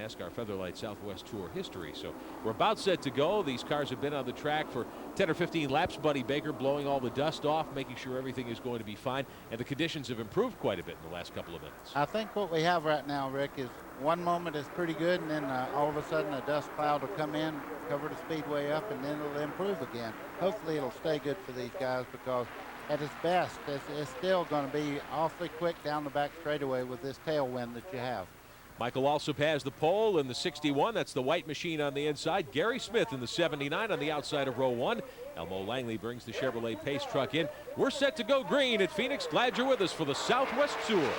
NASCAR Featherlight Southwest Tour history. So we're about set to go. These cars have been on the track for 10 or 15 laps. Buddy Baker blowing all the dust off, making sure everything is going to be fine. And the conditions have improved quite a bit in the last couple of minutes. I think what we have right now, Rick, is one moment is pretty good, and then all of a sudden a dust cloud will come in, cover the speedway up, and then it'll improve again. Hopefully it'll stay good for these guys, because at its best, it's still going to be awfully quick down the back straightaway with this tailwind that you have. Michael Alsop has the pole in the 61. That's the white machine on the inside. Gary Smith in the 79 on the outside of row 1. Elmo Langley brings the Chevrolet Pace truck in. We're set to go green at Phoenix. Glad you're with us for the Southwest Tour.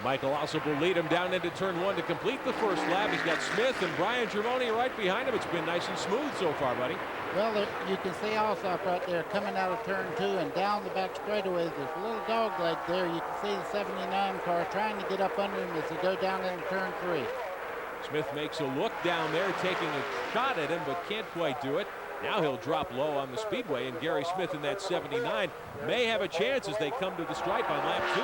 Michael Alsop will lead him down into turn 1 to complete the first lap. He's got Smith and Brian Germoni right behind him. It's been nice and smooth so far, buddy. Well, you can see Alsop right there coming out of turn 2 and down the back straightaway. There's a little dog leg there. You can see the 79 car trying to get up under him as they go down into turn 3. Smith makes a look down there, taking a shot at him, but can't quite do it. Now he'll drop low on the speedway, and Gary Smith in that 79 may have a chance as they come to the stripe on lap 2.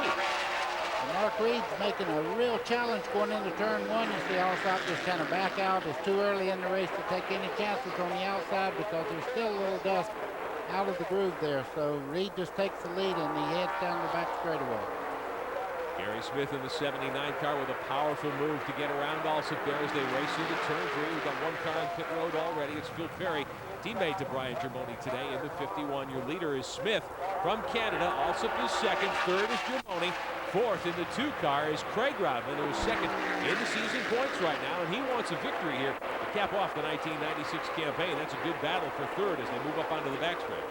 And Mark Reed's making a real challenge going into turn 1. You see Alsop just kind of back out. It's too early in the race to take any chances on the outside, because there's still a little dust out of the groove there. So Reed just takes the lead and he heads down the back straightaway. Gary Smith in the 79 car with a powerful move to get around Alsop there as they race into turn 3. We've got one car on pit road already. It's Phil Perry, teammate to Brian Germoni today in the 51. Your leader is Smith from Canada. Alsop is second. Third is Germoni. Fourth in the 2 car is Craig Rodman, who is second in the season points right now, and he wants a victory here to cap off the 1996 campaign. That's a good battle for third as they move up onto the backstretch.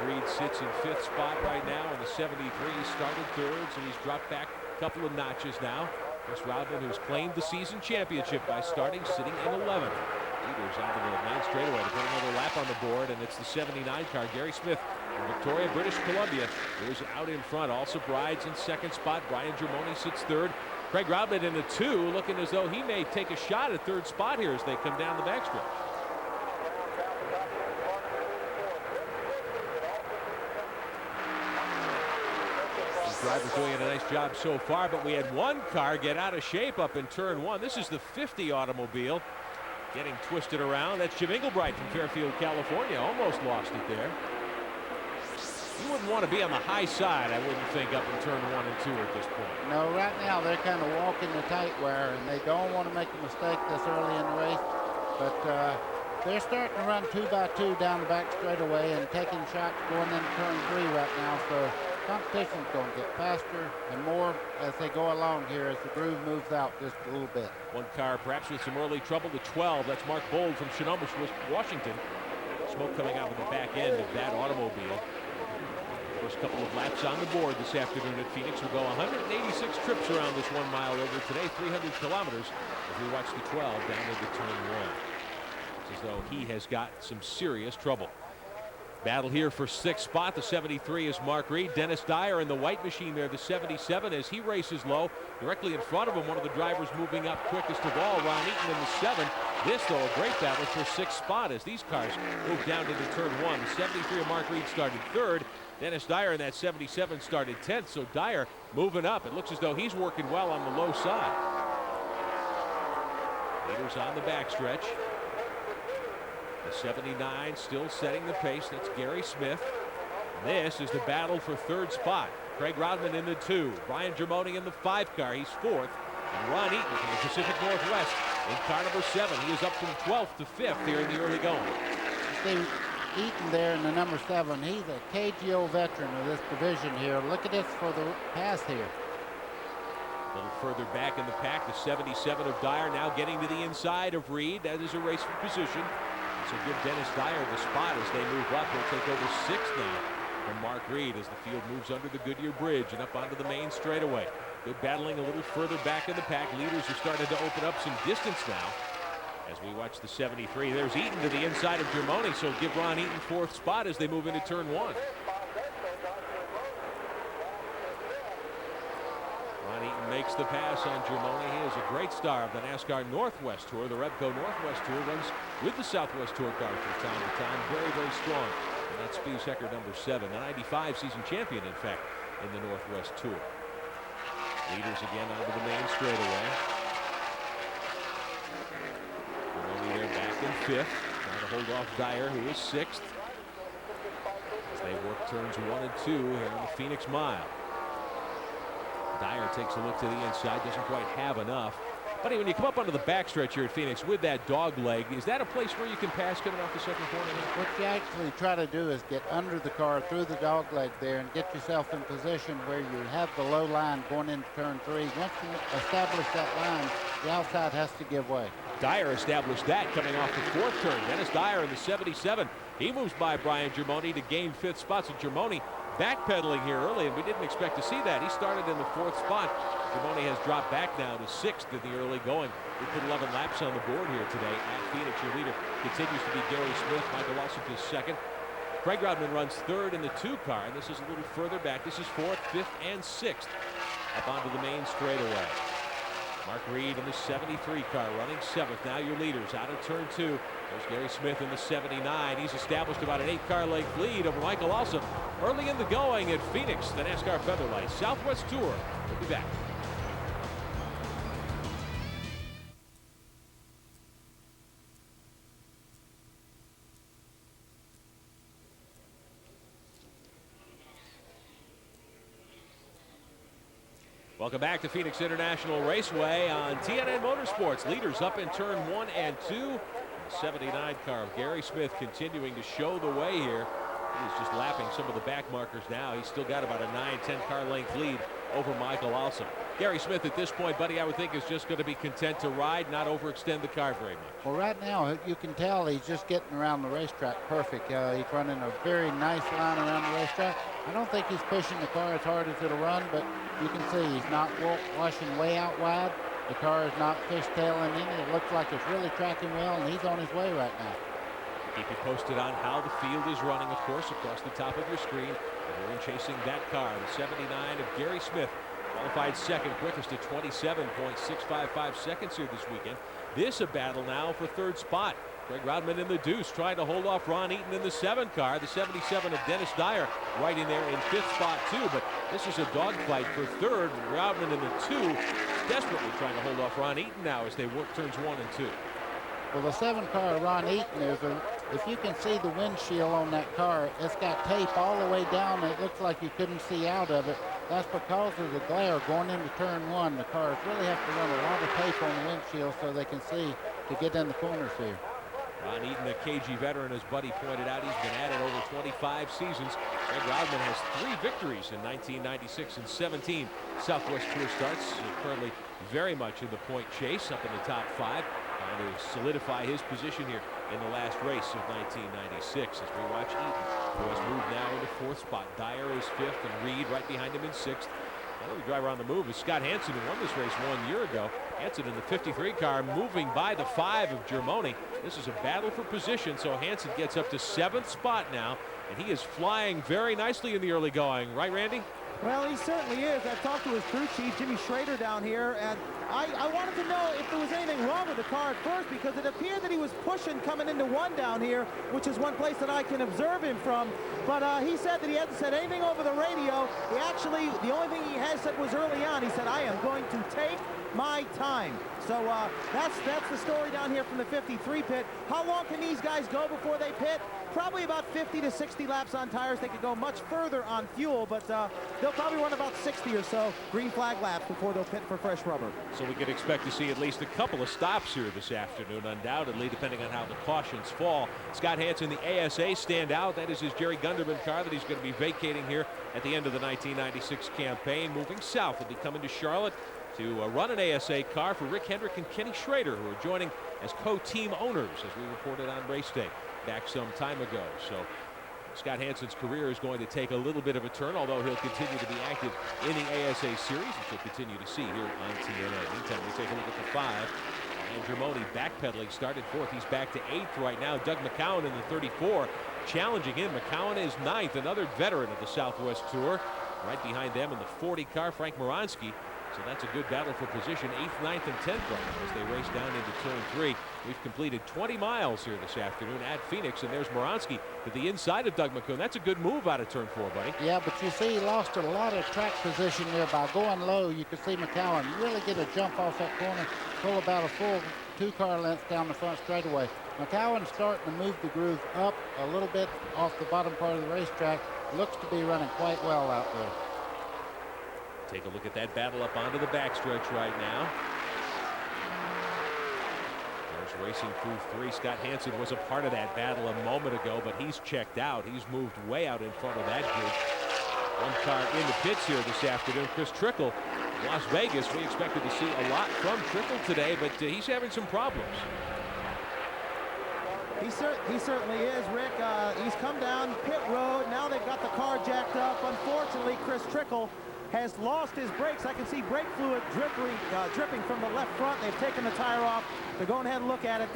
Reed sits in 5th spot right now in the 73. He started 3rd, so he's dropped back a couple of notches now. Chris Rodman, who's claimed the season championship by starting sitting in 11th. Leaders out of the main straightaway to put another lap on the board, and it's the 79 car. Gary Smith from Victoria, British Columbia, who's out in front. Also rides in 2nd spot. Brian Germoni sits 3rd. Craig Rodman in the 2, looking as though he may take a shot at 3rd spot here as they come down the backstretch. Driver's doing a nice job so far, but we had one car get out of shape up in turn 1. This is the 50 automobile getting twisted around. That's Jim Englebright from Fairfield, California. Almost lost it there. You wouldn't want to be on the high side, I wouldn't think, up in turn 1 and 2 at this point. No, right now they're kind of walking the tight wire, and they don't want to make a mistake this early in the race. But they're starting to run 2 by 2 down the back straightaway and taking shots going into turn 3 right now. So competition's going to get faster and more as they go along here, as the groove moves out just a little bit. One car perhaps with some early trouble, the 12. That's Mark Bold from Snohomish, Washington. Smoke coming out of the back end of that automobile. First couple of laps on the board this afternoon at Phoenix. We'll go 186 trips around this 1 mile river today, 300 kilometers as we watch the 12 down into turn 1. It's as though he has got some serious trouble. Battle here for 6th spot. The 73 is Mark Reed. Dennis Dyer in the white machine there, the 77, as he races low. Directly in front of him, one of the drivers moving up quickest of all, Ron Eaton in the 7. This, though, a great battle for 6th spot as these cars move down into turn 1. The 73 of Mark Reed started 3rd. Dennis Dyer in that 77 started 10th, so Dyer moving up. It looks as though he's working well on the low side. Leaders on the backstretch. The 79 still setting the pace. That's Gary Smith. This is the battle for 3rd spot. Craig Rodman in the 2. Brian Germoni in the 5 car. He's 4th. And Ron Eaton from the Pacific Northwest in car number 7. He is up from 12th to 5th here in the early going. See Eaton there in the number 7. He's a KGO veteran of this division here. Look at this for the pass here. A little further back in the pack, the 77 of Dyer now getting to the inside of Reed. That is a race for position. So give Dennis Dyer the spot as they move up. He'll take over 6th now. from Mark Reed as the field moves under the Goodyear Bridge and up onto the main straightaway. Good battling a little further back in the pack. Leaders are starting to open up some distance now. As we watch the 73, there's Eaton to the inside of Germoni, so give Ron Eaton fourth spot as they move into turn one. Ron Eaton makes the pass on Germoni. He is a great star of the NASCAR Northwest Tour. The Repco Northwest Tour runs with the Southwest Tour car from time to time. Very, very strong. And that's Spies Hecker number 7, the 95 season champion, in fact, in the Northwest Tour. Leaders again onto the main straightaway. They're back in 5th, trying to hold off Dyer, who is 6th. As they work turns 1 and 2 here in the Phoenix Mile. Dyer takes a look to the inside, doesn't quite have enough. Buddy, when you come up onto the backstretch here at Phoenix with that dog leg, is that a place where you can pass coming off the second corner? What you actually try to do is get under the car through the dog leg there and get yourself in position where you have the low line going into turn 3. Once you establish that line, the outside has to give way. Dyer established that coming off the 4th turn. Dennis Dyer in the 77. He moves by Brian Germoni to gain 5th spot. So Germoni backpedaling here early, and we didn't expect to see that. He started in the 4th spot. Germoni has dropped back now to 6th in the early going. We put 11 laps on the board here today at Phoenix. Your leader continues to be Gary Smith. Michael Lawson is 2nd. Craig Rodman runs 3rd in the 2 car, and this is a little further back. This is 4th, 5th, and 6th up onto the main straightaway. Mark Reed in the 73 car running 7th. Now your leaders out of turn 2. There's Gary Smith in the 79. He's established about an 8-car length lead over Michael Lawson early in the going at Phoenix, the NASCAR Featherlight Southwest Tour. We'll be back. Welcome back to Phoenix International Raceway on TNN Motorsports. Leaders up in turn 1 and 2. The 79 car of Gary Smith continuing to show the way here. He's just lapping some of the back markers now. He's still got about a 9-10 car length lead over Michael Lawson. Gary Smith at this point, buddy, I would think is just going to be content to ride, not overextend the car very much. Well, right now you can tell he's just getting around the racetrack perfect. He's running a very nice line around the racetrack. I don't think he's pushing the car as hard as it'll run, but you can see he's not washing way out wide. The car is not fishtailing in. It looks like it's really tracking well, and he's on his way right now. Keep you posted on how the field is running, of course, across the top of your screen. Everyone chasing that car, the 79 of Gary Smith, qualified 2nd, quickest at 27.655 seconds here this weekend. This a battle now for 3rd spot. Craig Rodman in the deuce, trying to hold off Ron Eaton in the 7 car. The 77 of Dennis Dyer right in there in 5th spot too, but this is a dogfight for 3rd. Rodman in the 2, desperately trying to hold off Ron Eaton now as they work turns 1 and 2. Well, the 7 car of Ron Eaton is if you can see the windshield on that car, it's got tape all the way down. It looks like you couldn't see out of it. That's because of the glare going into turn 1. The cars really have to run a lot of tape on the windshield so they can see to get in the corners here. Ron Eaton, a KG veteran, as Buddy pointed out, he's been at it over 25 seasons. Craig Rodman has 3 victories in 1996 and 17 Southwest Tour starts. Currently very much in the point chase, up in the top 5. Trying to solidify his position here in the last race of 1996 as we watch Eaton, who has moved now into 4th spot. Dyer is 5th and Reed right behind him in 6th. Another driver on the move is Scott Hansen, who won this race 1 year ago. Hansen in the 53 car moving by the 5 of Germoni. This is a battle for position, so Hansen gets up to 7th spot now, and he is flying very nicely in the early going. Right, Randy? Well, he certainly is. I've talked to his crew chief, Jimmy Schrader, down here, and I wanted to know if there was anything wrong with the car at first, because it appeared that he was pushing coming into 1 down here, which is one place that I can observe him from. But he said that he hadn't said anything over the radio. He actually, the only thing he has said was early on, he said, "I am going to take my time." So that's the story down here from the 53 pit. How long can these guys go before they pit? Probably about 50 to 60 laps on tires. They could go much further on fuel, but they'll probably run about 60 or so green flag laps before they'll pit for fresh rubber. So we could expect to see at least a couple of stops here this afternoon, undoubtedly, depending on how the cautions fall. Scott Hansen, the ASA standout. That is his Jerry Gunderman car that he's going to be vacating here at the end of the 1996 campaign. Moving south, he'll be coming to Charlotte to run an ASA car for Rick Hendrick and Kenny Schrader, who are joining as co-team owners, as we reported on race day back some time ago. So Scott Hansen's career is going to take a little bit of a turn, although he'll continue to be active in the ASA series, which you'll continue to see here on TNA. Meantime, we take a look at the 5. And Germoni backpedaling, started 4th. He's back to 8th right now. Doug McCowan in the 34, challenging him. McCowan is 9th, another veteran of the Southwest Tour. Right behind them in the 40 car, Frank Moransky. So that's a good battle for position, 8th, 9th, and 10th right now as they race down into turn 3. We've completed 20 miles here this afternoon at Phoenix, and there's Moransky to the inside of Doug McCowan. That's a good move out of turn 4, buddy. Yeah, but you see he lost a lot of track position there by going low. You can see McCowan really get a jump off that corner, pull about a full 2 car lengths down the front straightaway. McCowan's starting to move the groove up a little bit off the bottom part of the racetrack. Looks to be running quite well out there. Take a look at that battle up onto the backstretch right now. There's racing through 3. Scott Hansen was a part of that battle a moment ago, but he's checked out. He's moved way out in front of that group. 1 car in the pits here this afternoon. Chris Trickle, Las Vegas. We expected to see a lot from Trickle today, but he's having some problems. He certainly is, Rick. He's come down pit road. Now they've got the car jacked up. Unfortunately, Chris Trickle has lost his brakes. I can see brake fluid dripping from the left front. They've taken the tire off. They're going ahead and look at it.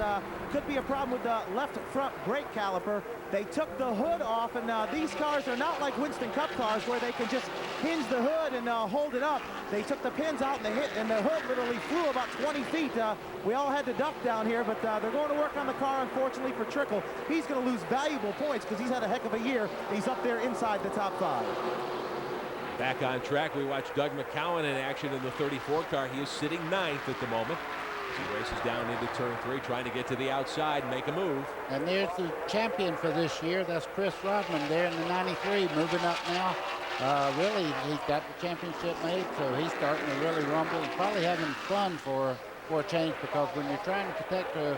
Could be a problem with the left front brake caliper. They took the hood off, and these cars are not like Winston Cup cars where they can just hinge the hood and hold it up. They took the pins out and the hood literally flew about 20 feet. We all had to duck down here, but they're going to work on the car, unfortunately, for Trickle. He's going to lose valuable points because he's had a heck of a year. He's up there inside the top 5. Back on track, we watch Doug McCowan in action in the 34 car. He is sitting 9th at the moment. As he races down into turn 3, trying to get to the outside and make a move. And there's the champion for this year. That's Chris Rodman there in the 93, moving up now. Really, he's got the championship made, so he's starting to really rumble and probably having fun for a change, because when you're trying to protect a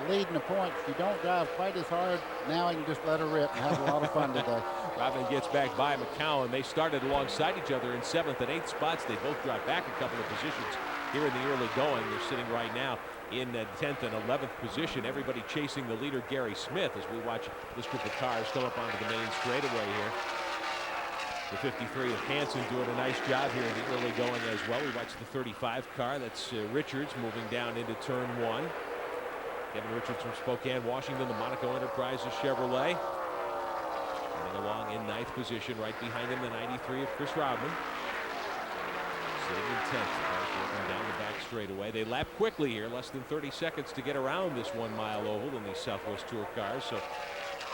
lead in the points, you don't drive quite as hard. Now he can just let her rip and have a lot of fun today. Rodman gets back by McCowan. They started alongside each other in 7th and 8th spots. They both dropped back a couple of positions here in the early going. They're sitting right now in 10th and 11th position. Everybody chasing the leader, Gary Smith, as we watch this group of cars come up onto the main straightaway here. The 53 of Hansen doing a nice job here in the early going as well. We watch the 35 car. That's Richards moving down into turn 1. Kevin Richards from Spokane, Washington, the Monaco Enterprises Chevrolet. Coming along in 9th position, right behind him, the 93 of Chris Rodman. Sitting in 10th, working down the back straightaway. They lap quickly here, less than 30 seconds to get around this 1 mile oval in these Southwest Tour cars. So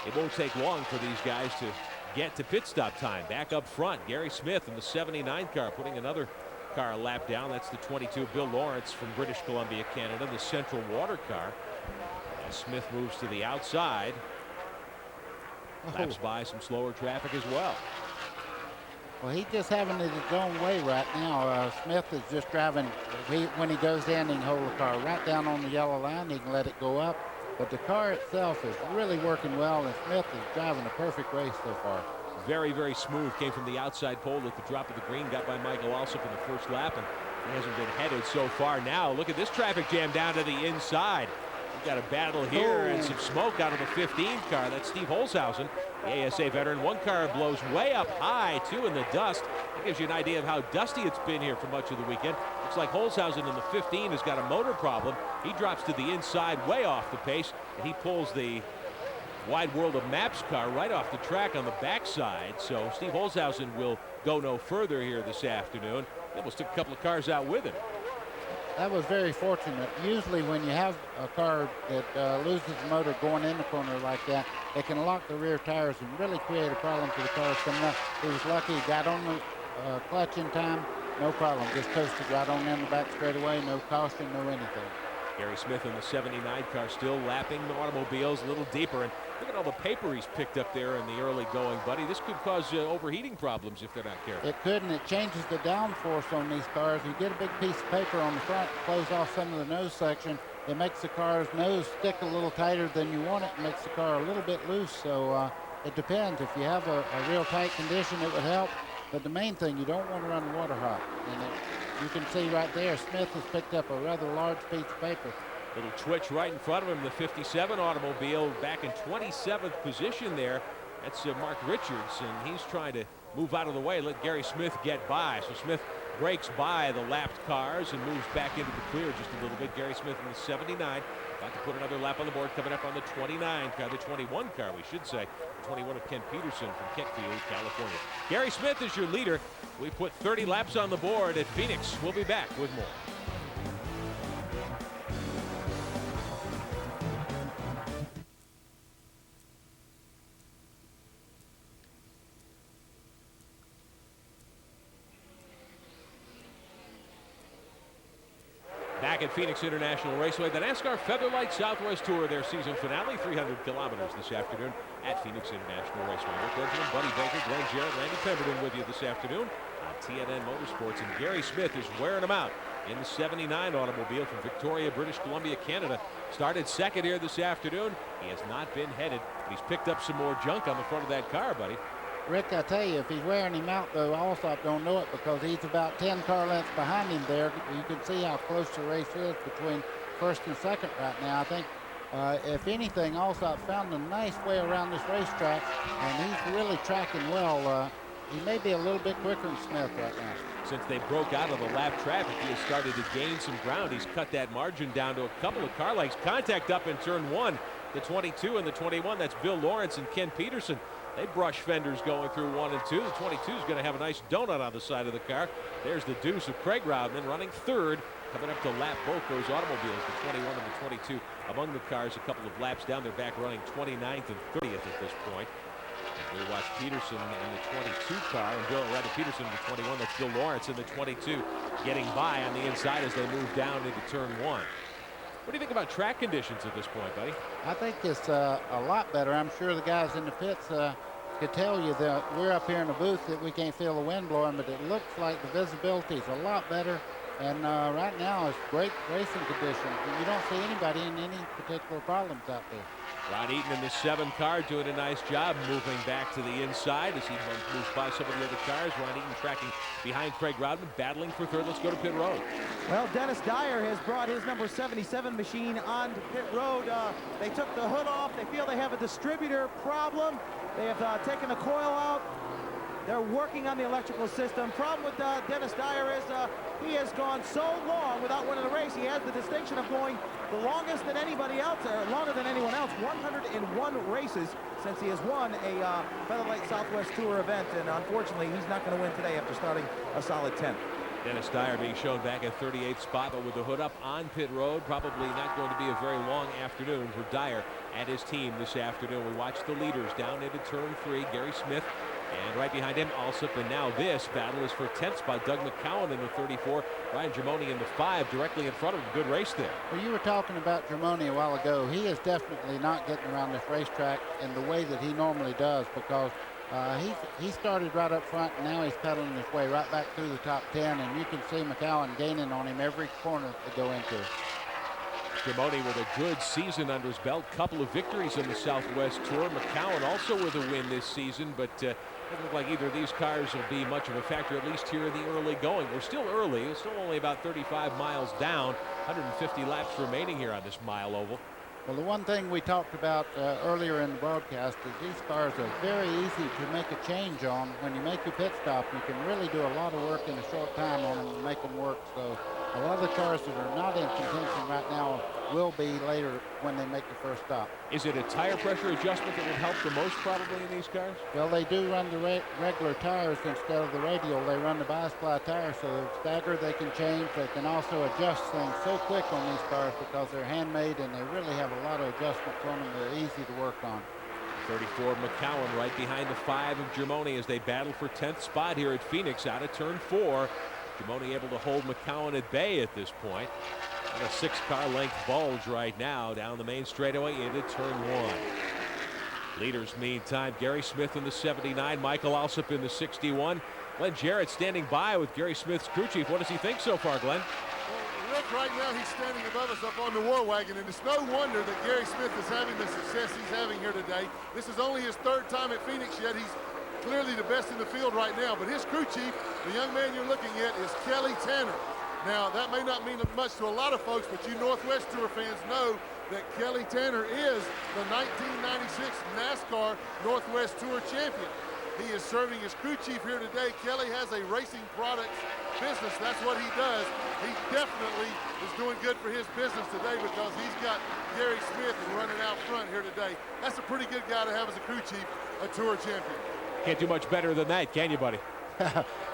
it won't take long for these guys to get to pit stop time. Back up front, Gary Smith in the 79 car, putting another car a lap down. That's the 22, Bill Lawrence from British Columbia, Canada, the Central Water car. As Smith moves to the outside, laps by some slower traffic as well. Well, he's just having it his own way right now. Smith is just driving. When he goes in, he can hold the car right down on the yellow line. He can let it go up. But the car itself is really working well, and Smith is driving a perfect race so far. Very, very smooth. Came from the outside pole at the drop of the green. Got by Michael Alsop in the first lap, and he hasn't been headed so far. Now, look at this traffic jam down to the inside. We've got a battle here and some smoke out of the 15 car. That's Steve Holzhausen, the ASA veteran. 1 car blows way up high, 2 in the dust. That gives you an idea of how dusty it's been here for much of the weekend. Looks like Holzhausen in the 15 has got a motor problem. He drops to the inside, way off the pace, and he pulls the Wide World of Maps car right off the track on the backside. So Steve Holzhausen will go no further here this afternoon. He almost took a couple of cars out with him. That was very fortunate. Usually when you have a car that loses the motor going in the corner like that, it can lock the rear tires and really create a problem for the cars coming up. He was lucky, he got on the clutch in time, no problem. Just coasted right on in the back straightaway, no caution, no anything. Gary Smith in the 79 car still lapping the automobiles a little deeper. And look at all the paper he's picked up there in the early going, buddy. This could cause overheating problems if they're not careful. It could, and it changes the downforce on these cars. You get a big piece of paper on the front, close off some of the nose section. It makes the car's nose stick a little tighter than you want it. It makes the car a little bit loose. So it depends. If you have a real tight condition, it would help. But the main thing, you don't want to run the water hot. And you can see right there, Smith has picked up a rather large piece of paper. Little twitch right in front of him. The 57 automobile back in 27th position there. That's Mark Richards, and he's trying to move out of the way, let Gary Smith get by. So Smith breaks by the lapped cars and moves back into the clear just a little bit. Gary Smith in the 79, about to put another lap on the board, coming up on the 29 car, the 21 car, we should say. The 21 of Ken Peterson from Kentfield, California. Gary Smith is your leader. We put 30 laps on the board at Phoenix. We'll be back with more. Back at Phoenix International Raceway, the NASCAR Featherlight Southwest Tour, their season finale, 300 kilometers this afternoon at Phoenix International Raceway. Rick Benjamin, Buddy Baker, Glenn Jarrett, Randy Pemberton with you this afternoon on TNN Motorsports. And Gary Smith is wearing them out in the 79 automobile from Victoria, British Columbia, Canada. Started second here this afternoon. He has not been headed, but he's picked up some more junk on the front of that car, buddy. Rick, I tell you, if he's wearing him out, though, Alsop don't know it because he's about 10 car lengths behind him there. You can see how close the race is between first and second right now. I think, if anything, Alsop found a nice way around this racetrack, and he's really tracking well. He may be a little bit quicker than Smith right now. Since they broke out of the lap traffic, he has started to gain some ground. He's cut that margin down to a couple of car lengths. Contact up in turn one, the 22 and the 21. That's Bill Lawrence and Ken Peterson. They brush fenders going through 1 and 2. The 22 is going to have a nice donut on the side of the car. There's the deuce of Craig Rodman running third, coming up to lap both those automobiles, the 21 and the 22 among the cars. A couple of laps down, they're back running 29th and 30th at this point. We watch Peterson in the 22 car, and Peterson in the 21. That's Bill Lawrence in the 22, getting by on the inside as they move down into turn one. What do you think about track conditions at this point, buddy? I think it's a lot better. I'm sure the guys in the pits could tell you that we're up here in the booth that we can't feel the wind blowing, but it looks like the visibility is a lot better. And right now it's great racing conditions. You don't see anybody in any particular problems out there. Ron Eaton in the 7 car doing a nice job moving back to the inside as he moves by some of the other cars. Ron Eaton tracking behind Craig Rodman, battling for third. Let's go to pit road. Well, Dennis Dyer has brought his number 77 machine onto pit road. They took the hood off. They feel they have a distributor problem. They have taken the coil out. They're working on the electrical system. Problem with Dennis Dyer is he has gone so long without winning a race. He has the distinction of going the longest than anybody else, or longer than anyone else, 101 races since he has won a Featherlight Southwest Tour event. And unfortunately, he's not going to win today after starting a solid 10th. Dennis Dyer being shown back at 38th spot, but with the hood up on pit road, probably not going to be a very long afternoon for Dyer and his team this afternoon. We watch the leaders down into turn 3, Gary Smith, and right behind him, Alsop. And now this battle is for 10th spot. Doug McCowan in the 34, Ryan Germoni in the 5, directly in front of him. Good race there. Well, you were talking about Germoni a while ago. He is definitely not getting around this racetrack in the way that he normally does, because he started right up front, and now he's pedaling his way right back through the top 10, and you can see McCowan gaining on him every corner they go into. Germoni with a good season under his belt, couple of victories in the Southwest Tour. McCowan also with a win this season, but it doesn't look like either of these cars will be much of a factor, at least here in the early going. We're still early. It's still only about 35 miles down, 150 laps remaining here on this mile oval. Well, the one thing we talked about earlier in the broadcast is these cars are very easy to make a change on. When you make your pit stop, you can really do a lot of work in a short time on them and make them work. So a lot of the cars that are not in contention right now will be later when they make the first stop. Is it a tire pressure adjustment that would help the most probably in these cars? Well, they do run the regular tires instead of the radial. They run the bi-sply tires, so the stagger they can change. They can also adjust things so quick on these cars because they're handmade, and they really have a lot of adjustments on them. They're easy to work on. 34 McCowan right behind the 5 of Germoni as they battle for 10th spot here at Phoenix out of turn 4. Germoni able to hold McCowan at bay at this point. And a 6-car length bulge right now down the main straightaway into turn 1. Leaders meantime, Gary Smith in the 79, Michael Alsop in the 61. Glenn Jarrett standing by with Gary Smith's crew chief. What does he think so far, Glenn? Well, Rick, right now he's standing above us up on the war wagon, and it's no wonder that Gary Smith is having the success he's having here today. This is only his 3rd time at Phoenix yet. He's clearly the best in the field right now, but his crew chief, the young man you're looking at, is Kelly Tanner. Now, that may not mean much to a lot of folks, but you Northwest Tour fans know that Kelly Tanner is the 1996 NASCAR Northwest Tour champion. He is serving as crew chief here today. Kelly has a racing products business. That's what he does. He definitely is doing good for his business today because he's got Gary Smith running out front here today. That's a pretty good guy to have as a crew chief, a tour champion. Can't do much better than that, can you, buddy?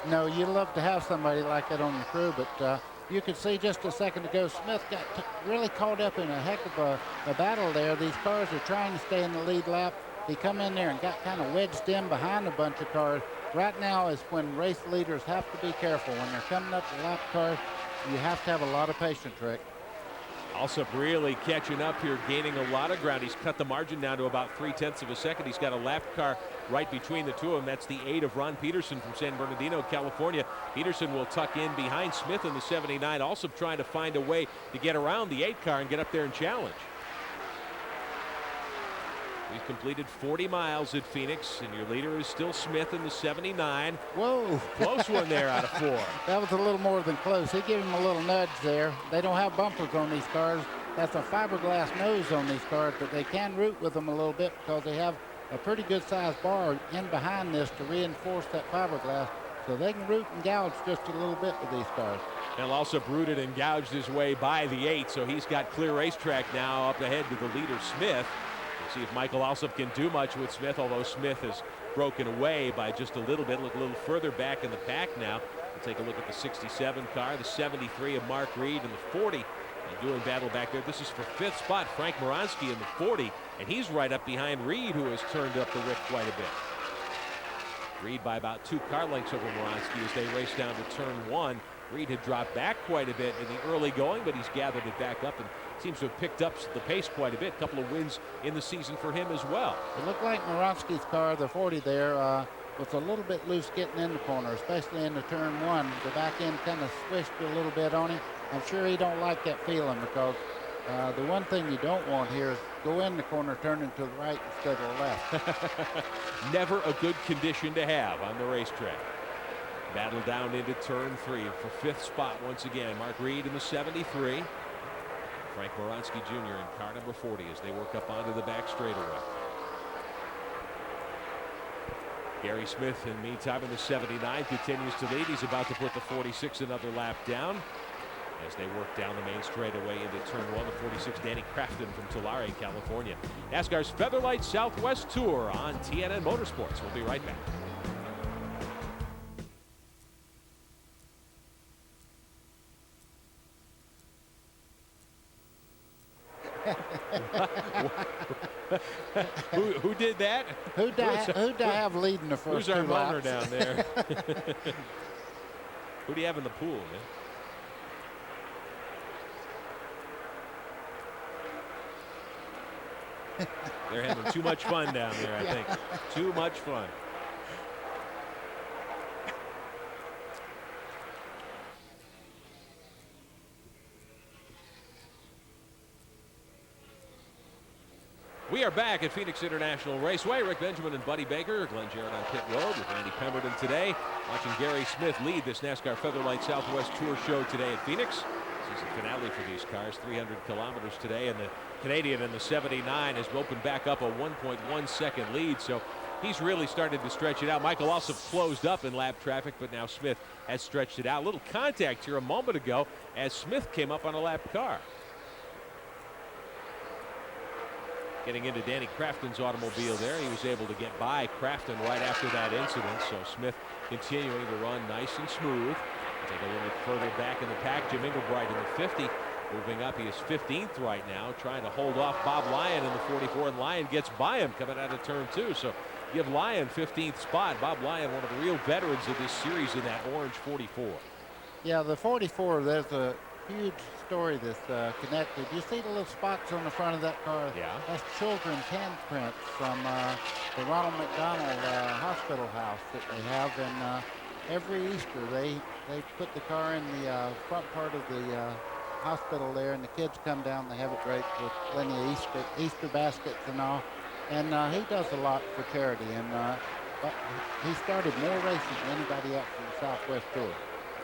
No, you'd love to have somebody like that on the crew, but you could see just a second ago, Smith got really caught up in a heck of a battle there. These cars are trying to stay in the lead lap. He come in there and got kind of wedged in behind a bunch of cars. Right now is when race leaders have to be careful. When they're coming up the lap cars, you have to have a lot of patience, Rick. Alsop really catching up here, gaining a lot of ground. He's cut the margin down to about 0.3 of a second. He's got a lap car right between the two of them. That's the 8 of Ron Peterson from San Bernardino, California. Peterson will tuck in behind Smith in the 79. Alsop trying to find a way to get around the 8 car and get up there and challenge. We've completed 40 miles at Phoenix, and your leader is still Smith in the 79. Whoa. Close one there out of 4. That was a little more than close. He gave him a little nudge there. They don't have bumpers on these cars. That's a fiberglass nose on these cars, but they can root with them a little bit because they have a pretty good sized bar in behind this to reinforce that fiberglass. So they can root and gouge just a little bit with these cars. And Alsop rooted and gouged his way by the 8, so he's got clear racetrack now up ahead to the leader, Smith. See if Michael Alsop can do much with Smith, although Smith has broken away by just a little bit. Look a little further back in the pack now. We'll take a look at the 67 car, the 73 of Mark Reed, and the 40. And doing battle back there. This is for 5th spot, Frank Moronsky in the 40, and he's right up behind Reed, who has turned up the wick quite a bit. Reed by about 2 car lengths over Moronsky as they race down to turn 1. Reed had dropped back quite a bit in the early going, but he's gathered it back up and seems to have picked up the pace quite a bit. A couple of wins in the season for him as well. It looked like Moronsky's car, the 40 there, was a little bit loose getting in the corner, especially into turn 1. The back end kind of swished a little bit on him. I'm sure he don't like that feeling because the one thing you don't want here is go in the corner, turning to the right instead of the left. Never a good condition to have on the racetrack. Battle down into turn 3 for 5th spot once again. Mark Reed in the 73. Frank Moronsky Jr. in car number 40 as they work up onto the back straightaway. Gary Smith, in the meantime, in the 79 continues to lead. He's about to put the 46 another lap down as they work down the main straightaway into turn 1. The 46, Danny Crafton from Tulare, California. NASCAR's Featherlight Southwest Tour on TNN Motorsports. We'll be right back. Who did that? Who'd I have leading the first Who's our 2 runner laps? down there? Who do you have in the pool, man? They're having too much fun down there, I think. Too much fun. We are back at Phoenix International Raceway. Rick Benjamin and Buddy Baker, Glenn Jarrett on pit road with Randy Pemberton today. Watching Gary Smith lead this NASCAR Featherlight Southwest Tour show today at Phoenix. This is the finale for these cars, 300 kilometers today, and the Canadian in the 79 has opened back up a 1.1 second lead, so he's really started to stretch it out. Michael also closed up in lap traffic, but now Smith has stretched it out. A little contact here a moment ago as Smith came up on a lap car. Getting into Danny Crafton's automobile there. He was able to get by Crafton right after that incident. So Smith continuing to run nice and smooth. Take a little further back in the pack. Jim Inglebright in the 50. Moving up, he is 15th right now, trying to hold off Bob Lyon in the 44, and Lyon gets by him coming out of turn 2. So give Lyon 15th spot. Bob Lyon, one of the real veterans of this series in that orange 44. Yeah, the 44, there's a huge story that's connected. You see the little spots on the front of that car? Yeah. That's children's handprints from the Ronald McDonald Hospital house that they have. And every Easter, they put the car in the front part of the hospital there, and the kids come down. They have it draped with plenty of Easter baskets and all. And he does a lot for charity. And but he started more racing than anybody else in the Southwest Tour.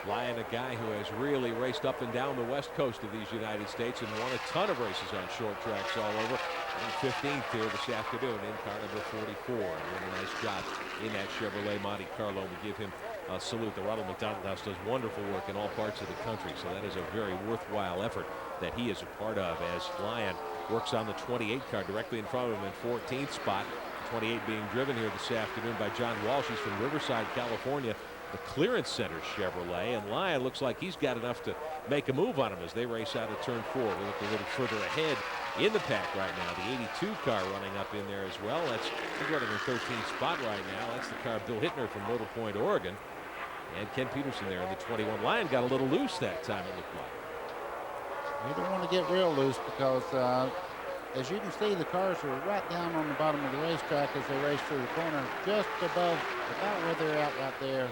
Lyon, a guy who has really raced up and down the west coast of these United States and won a ton of races on short tracks all over. And 15th here this afternoon in car number 44. Doing a nice job in that Chevrolet Monte Carlo. We give him a salute. The Ronald McDonald House does wonderful work in all parts of the country, so that is a very worthwhile effort that he is a part of, as Lyon works on the 28 car directly in front of him in 14th spot. 28 being driven here this afternoon by John Walsh. He's from Riverside, California, the Clearance Center Chevrolet, and Lyon looks like he's got enough to make a move on him as they race out of turn 4. We look a little further ahead in the pack right now. The 82 car running up in there as well. He's running in 13th spot right now. That's the car Bill Hittner from Motor Point, Oregon. And Ken Peterson there in the 21. Lyon got a little loose that time, it looked like. You don't want to get real loose because, as you can see, the cars are right down on the bottom of the racetrack as they race through the corner, just above, about where they're at right there.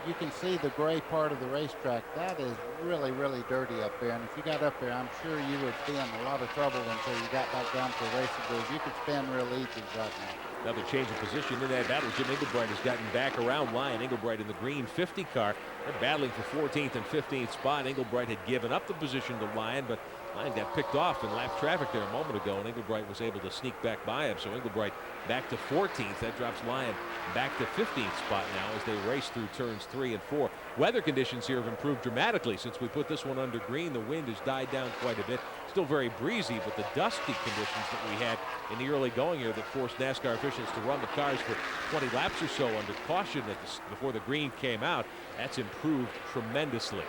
You can see the gray part of the racetrack. That is really, really dirty up there. And if you got up there, I'm sure you would be in a lot of trouble until you got back down to the racing booth. You could spin real easy right now. Another change of position in that battle. Jim Engelbright has gotten back around Lyon. Engelbright in the green 50 car. They're battling for 14th and 15th spot. Engelbright had given up the position to Lyon, but Lyon got picked off in lap traffic there a moment ago, and Engelbright was able to sneak back by him. So Engelbright back to 14th. That drops Lyon back to 15th spot now as they race through turns 3 and 4. Weather conditions here have improved dramatically since we put this one under green. The wind has died down quite a bit. Still very breezy, but the dusty conditions that we had in the early going here that forced NASCAR officials to run the cars for 20 laps or so under caution before the green came out, that's improved tremendously.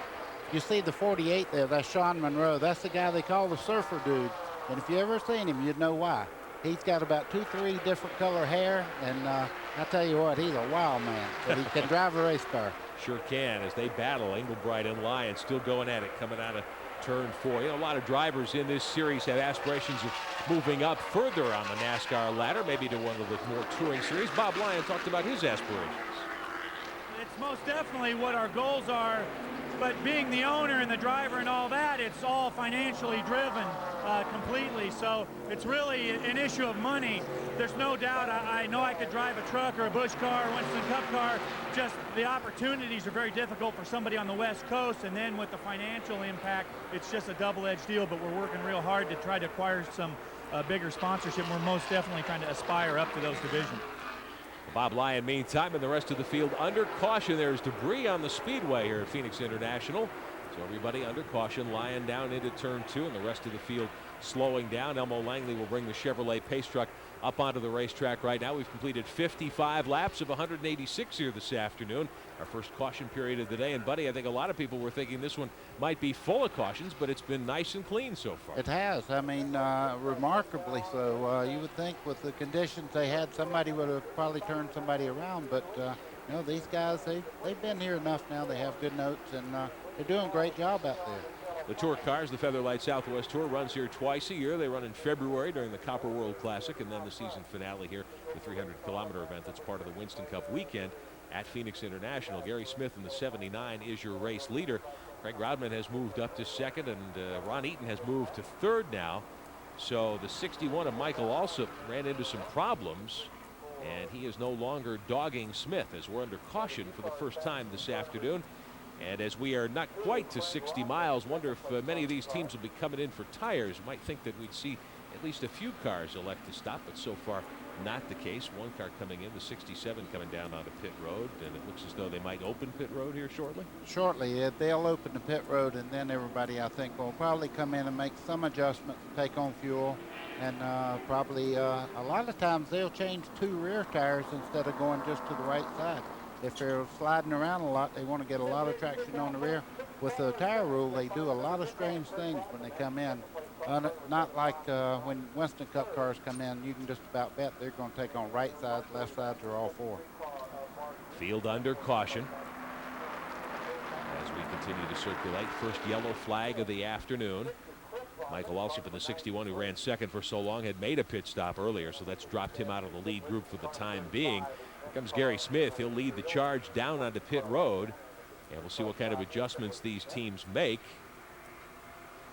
You see the 48 there, that's Sean Monroe. That's the guy they call the surfer dude. And if you ever seen him, you'd know why. He's got about 2-3 different color hair, and I tell you what, he's a wild man, but he can drive a race car. Sure can, as they battle. Engelbright and Lyon still going at it, coming out of turn 4. You know, a lot of drivers in this series have aspirations of moving up further on the NASCAR ladder, maybe to one of the more touring series. Bob Lyon talked about his aspirations. It's most definitely what our goals are, but being the owner and the driver and all that, it's all financially driven completely. So it's really an issue of money. There's no doubt I know I could drive a truck or a Busch car or Winston Cup car. Just the opportunities are very difficult for somebody on the West Coast, and then with the financial impact, it's just a double-edged deal, but we're working real hard to try to acquire some bigger sponsorship. We're most definitely trying to aspire up to those divisions. Bob Lyon, meantime, and the rest of the field under caution. There's debris on the speedway here at Phoenix International. So everybody under caution. Lyon down into turn 2, and the rest of the field slowing down. Elmo Langley will bring the Chevrolet pace truck up onto the racetrack right now. We've completed 55 laps of 186 here this afternoon. Our first caution period of the day. And, Buddy, I think a lot of people were thinking this one might be full of cautions, but it's been nice and clean so far. It has. I mean, remarkably so. You would think with the conditions they had, somebody would have probably turned somebody around. But, you know, these guys, they've been here enough now. They have good notes, and they're doing a great job out there. The Tour cars, the Featherlight Southwest Tour, runs here twice a year. They run in February during the Copper World Classic, and then the season finale here, the 300-kilometer event that's part of the Winston Cup weekend at Phoenix International. Gary Smith in the 79 is your race leader. Craig Rodman has moved up to second, and Ron Eaton has moved to third now. So the 61 of Michael Alsop ran into some problems, and he is no longer dogging Smith as we're under caution for the first time this afternoon. And as we are not quite to 60 miles, wonder if many of these teams will be coming in for tires. You might think that we'd see at least a few cars elect to stop, but so far not the case. One car coming in, the 67 coming down onto pit road, and it looks as though they might open pit road here shortly. Shortly, they'll open the pit road, and then everybody, I think, will probably come in and make some adjustments, take on fuel, and probably a lot of times they'll change 2 rear tires instead of going just to the right side. If they're sliding around a lot, they want to get a lot of traction on the rear. With the tire rule, they do a lot of strange things when they come in. Not like when Winston Cup cars come in, you can just about bet they're going to take on right sides, left sides, or all 4. Field under caution as we continue to circulate. First yellow flag of the afternoon. Michael Alsop in the 61, who ran second for so long, had made a pit stop earlier, so that's dropped him out of the lead group for the time being. Here comes Gary Smith. He'll lead the charge down onto pit road, and we'll see what kind of adjustments these teams make.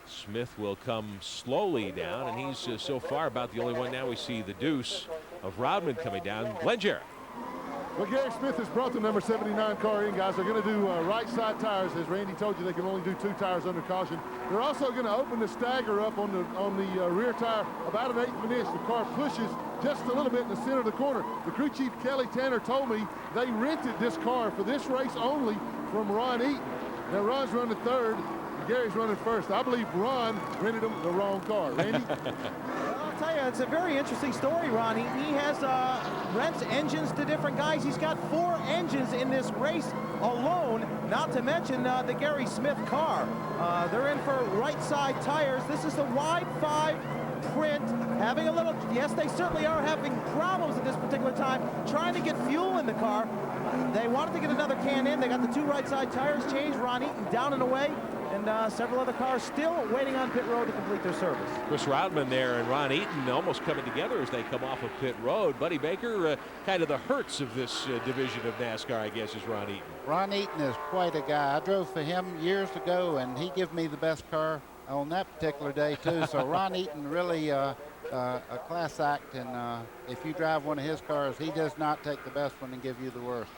Smith will come slowly down, and he's so far about the only one now. We see the deuce of Rodman coming down. Glenn Jarrett. Well, Gary Smith has brought the number 79 car in, guys. They're going to do right side tires. As Randy told you, they can only do 2 tires under caution. They're also going to open the stagger up on the rear tire about 1/8 of an inch. The car pushes just a little bit in the center of the corner. The crew chief, Kelly Tanner, told me they rented this car for this race only from Ron Eaton. Now, Ron's running third, and Gary's running first. I believe Ron rented him the wrong car. Randy? I'll tell you, it's a very interesting story, Ron. He has rents engines to different guys. He's got 4 engines in this race alone, not to mention the Gary Smith car. They're in for right side tires. This is the wide 5 print, having a little, yes, they certainly are having problems at this particular time trying to get fuel in the car. They wanted to get another can in. They got the 2 right side tires changed. Ron Eaton down and away, and several other cars still waiting on pit road to complete their service. Chris Rodman there and Ron Eaton almost coming together as they come off of pit road. Buddy Baker, kind of the hurts of this division of NASCAR, I guess, is Ron Eaton. Ron Eaton is quite a guy. I drove for him years ago, and he gave me the best car on that particular day, too. So Ron Eaton really a class act, and if you drive one of his cars, he does not take the best one and give you the worst.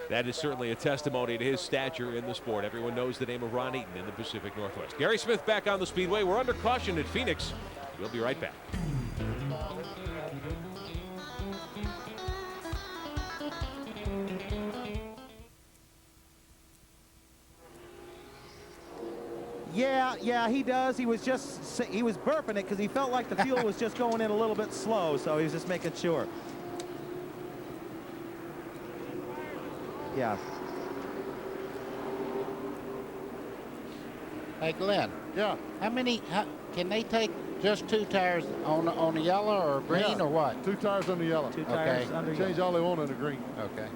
That is certainly a testimony to his stature in the sport. Everyone knows the name of Ron Eaton in the Pacific Northwest. Gary Smith back on the speedway. We're under caution at Phoenix. We'll be right back. Yeah, he does. He was burping it because he felt like the fuel was just going in a little bit slow, so he was just making sure. Yeah. Hey, Glenn. Yeah. How can they take just 2 tires on the yellow or green, Yeah. or what? 2 tires on the yellow. 2 tires Okay. under Change all they want on the green. Okay.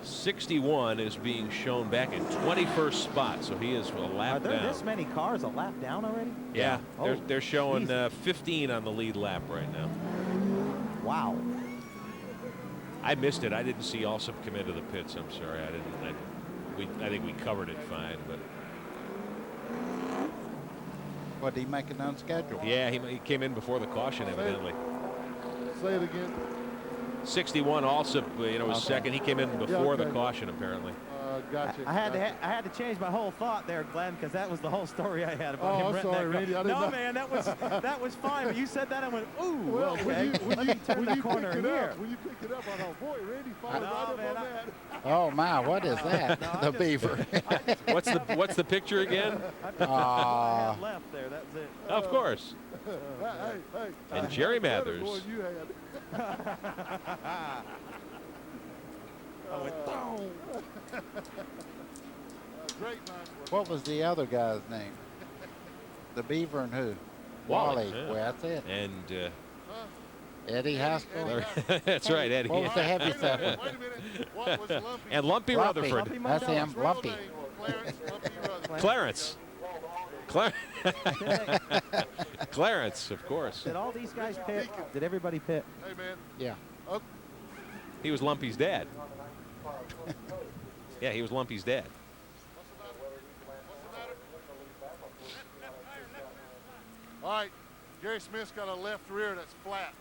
61 is being shown back in 21st spot, so he is a Are lap there down. this many cars a lap down already? Yeah, Oh, they're showing geez. 15 on the lead lap right now. Wow. I missed it. I didn't see Alsop come into the pits. I'm sorry. I think we covered it fine, but What, did he make it unscheduled? yeah, he came in before the caution evidently. Say it again. 61 Alsop, was Okay. second. He came in before the okay. caution apparently. Gotcha. I had to change my whole thought there, Glenn, because that was the whole story I had about Oh, him I'm renting sorry, that car. Randy, I didn't No, know. man, that was fine. But you said that, I went, ooh, Well, okay. Let me turn the corner picked it here. Up, when you picked it up, I thought, boy, Randy followed No, right up man, on that. Oh, my, what is that? No, I The just- beaver. What's the picture again? I picked up I had left there. That was it. Of course. Hey. And Jerry Better Mathers. more than you had. I went, boom. Great minds work. What was the other guy's name? The beaver and who? Wally, yeah. Well, that's it. And Eddie Haskell. that's right, Eddie. What was the heavy set one? Wait a minute. What was Lumpy? And Lumpy Lumpy. Rutherford. Lumpy That's Mandela. him, Real Lumpy. name, Clarence Lumpy Rutherford. Clarence, of course. Did all these guys pit? Did everybody pit? Hey, man. Yeah. Oh, He was Lumpy's dad. Yeah, he was Lumpy's dad. all right. Gary Smith's got a left rear that's flat.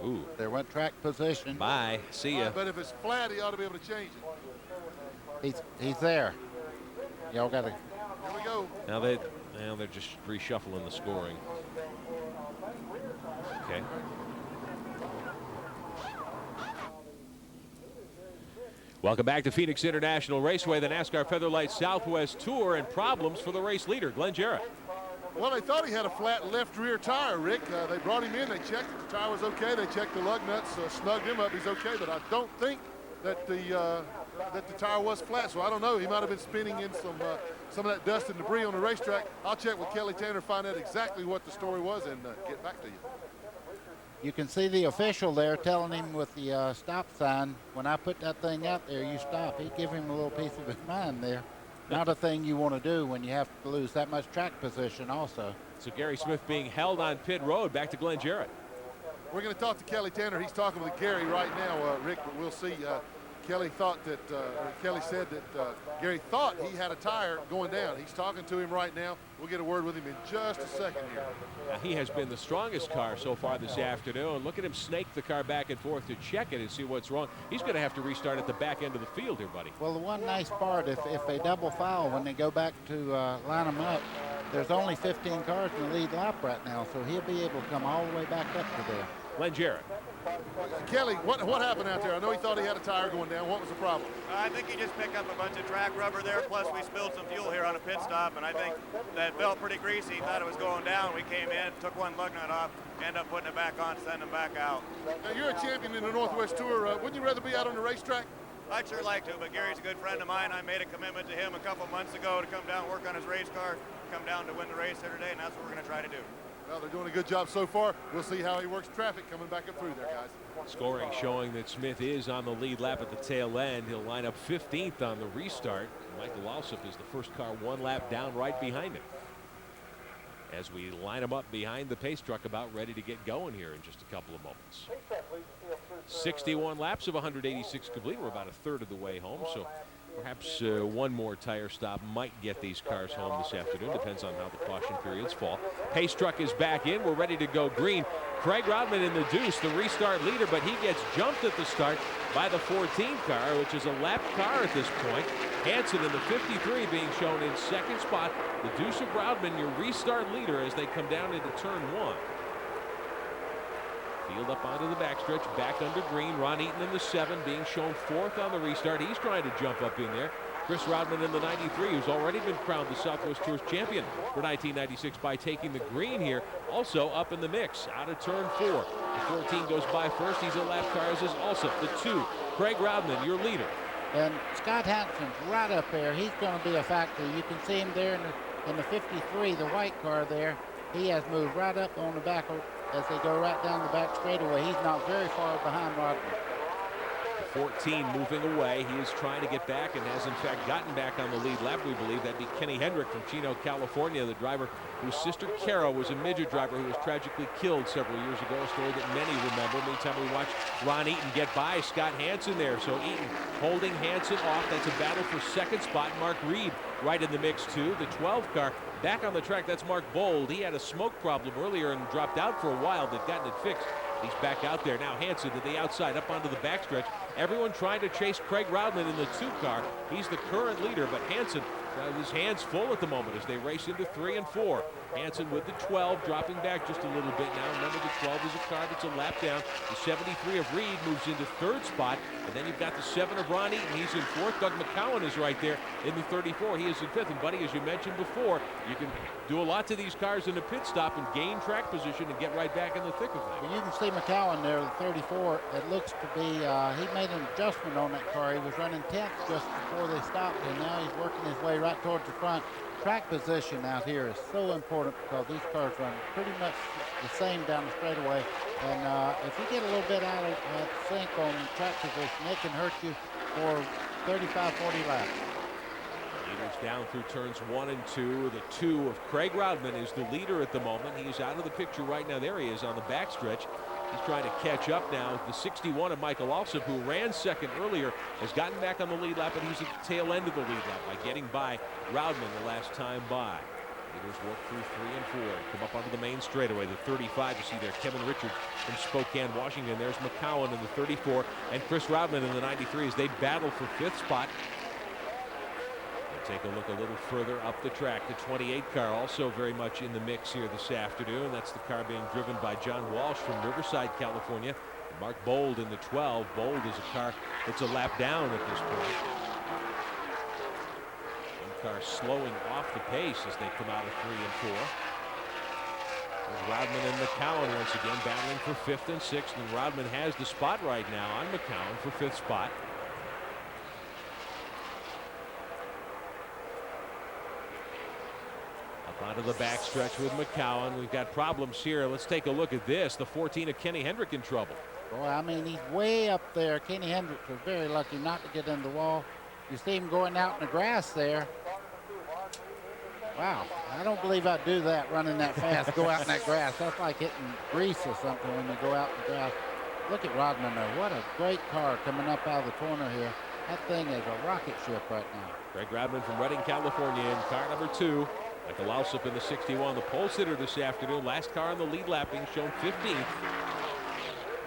Ooh. There went track position. Bye. See ya. But if it's flat, he ought to be able to change it. He's there. Y'all got to. Here we go. Now they're just reshuffling the scoring. Okay. Welcome back to Phoenix International Raceway, the NASCAR Featherlight Southwest Tour, and problems for the race leader, Glenn Jarrett. Well, they thought he had a flat left rear tire, Rick. They brought him in. They checked it. The tire was okay. They checked the lug nuts, snugged him up. He's okay, but I don't think that the tire was flat. So I don't know. He might have been spinning in some of that dust and debris on the racetrack. I'll check with Kelly Tanner, find out exactly what the story was, and get back to you. You can see the official there telling him with the stop sign, when I put that thing out there, you stop. He give him a little piece of his mind there. Not a thing you want to do when you have to lose that much track position also. So Gary Smith being held on pit road. Back to Glenn Jarrett. We're going to talk to Kelly Tanner. He's talking with Gary right now, Rick, but we'll see. Kelly thought that, Kelly said that Gary thought he had a tire going down. He's talking to him right now. We'll get a word with him in just a second here. Now, he has been the strongest car so far this afternoon. Look at him snake the car back and forth to check it and see what's wrong. He's going to have to restart at the back end of the field here, buddy. Well, the one nice part, if they double foul when they go back to line them up, there's only 15 cars in the lead lap right now, so he'll be able to come all the way back up to there. Len Jarrett. Kelly, what happened out there? I know he thought he had a tire going down. What was the problem? I think he just picked up a bunch of track rubber there, plus we spilled some fuel here on a pit stop, and I think that felt pretty greasy. He thought it was going down. We came in, took one lug nut off, ended up putting it back on, sending him back out. Now, you're a champion in the Northwest Tour. Wouldn't you rather be out on the racetrack? I'd sure like to, but Gary's a good friend of mine. I made a commitment to him a couple months ago to come down and work on his race car, come down to win the race here today, and that's what we're going to try to do. Well, they're doing a good job so far. We'll see how he works traffic coming back up through there, guys. Scoring showing that Smith is on the lead lap at the tail end. He'll line up 15th on the restart. Michael Alsop is the first car one lap down right behind him. As we line him up behind the pace truck, about ready to get going here in just a couple of moments. 61 laps of 186 complete. We're about a third of the way home, so perhaps one more tire stop might get these cars home this afternoon. Depends on how the caution periods fall. Pace truck is back in. We're ready to go green. Craig Rodman in the deuce, the restart leader, but he gets jumped at the start by the 14 car, which is a lapped car at this point. Hansen in the 53 being shown in second spot. The deuce of Rodman, your restart leader, as they come down into turn one. Field up onto the backstretch, back under green. Ron Eaton in the 7 being shown fourth on the restart. He's trying to jump up in there. Chris Rodman in the 93, who's already been crowned the Southwest Tours champion for 1996 by taking the green here, also up in the mix out of turn 4. The 14 goes by first. He's a lap car, as is also the 2. Craig Rodman, your leader. And Scott Hansen's right up there. He's going to be a factor. You can see him there in the 53, the white car there. He has moved right up on the back as they go right down the back straightaway. He's not very far behind Rodman. 14 moving away. He is trying to get back and has in fact gotten back on the lead lap. We believe that'd be Kenny Hendrick from Chino, California, the driver whose sister Kara was a midget driver who was tragically killed several years ago, a story that many remember. Meantime, we watch Ron Eaton get by Scott Hansen there. So Eaton holding Hansen off. That's a battle for second spot. Mark Reed right in the mix too. The 12 car back on the track. That's Mark Bold. He had a smoke problem earlier and dropped out for a while. They've gotten it fixed. He's back out there now. Hansen to the outside, up onto the backstretch. Everyone trying to chase Craig Rodman in the 2 car. He's the current leader, but Hansen has his hands full at the moment as they race into 3 and 4. Hansen with the 12, dropping back just a little bit now. Remember, the 12 is a car that's a lap down. The 73 of Reed moves into 3rd spot. And then you've got the 7 of Ron Eaton. He's in 4th. Doug McCowan is right there in the 34. He is in 5th. And, buddy, as you mentioned before, you can do a lot to these cars in the pit stop and gain track position and get right back in the thick of things. Well, you can see McCowan there, the 34. It looks to be, he made an adjustment on that car. He was running 10th just before they stopped, and now he's working his way right towards the front. Track position out here is so important because these cars run pretty much the same down the straightaway. And if you get a little bit out of sync on track position, it can hurt you for 35, 40 laps. Leaders down through turns 1 and 2. The 2 of Craig Rodman is the leader at the moment. He's out of the picture right now. There he is on the backstretch. He's trying to catch up now. The 61 of Michael Alsop, who ran second earlier, has gotten back on the lead lap, and he's at the tail end of the lead lap by getting by Rodman the last time by. Leaders work through 3 and 4 and come up onto the main straightaway. The 35, you see there, Kevin Richards from Spokane, Washington. There's McCowan in the 34 and Chris Rodman in the 93 as they battle for 5th spot. Take a look a little further up the track. The 28 car also very much in the mix here this afternoon. That's the car being driven by John Walsh from Riverside, California. Mark Bold in the 12. Bold is a car that's a lap down at this point. One car slowing off the pace as they come out of 3 and 4. There's Rodman and McCowan once again battling for 5th and 6th. And Rodman has the spot right now on McCowan for 5th spot. Onto the backstretch with McCowan. We've got problems here. Let's take a look at this. The 14 of Kenny Hendrick in trouble. Boy, I mean, he's way up there. Kenny Hendrick was very lucky not to get in the wall. You see him going out in the grass there. Wow, I don't believe I'd do that, running that fast, go out in that grass. That's like hitting grease or something when you go out in the grass. Look at Rodman there. What a great car coming up out of the corner here. That thing is a rocket ship right now. Craig Rodman from Redding, California in car number 2. Michael Alsop in the 61, the pole sitter this afternoon. Last car on the lead lap being shown 15th.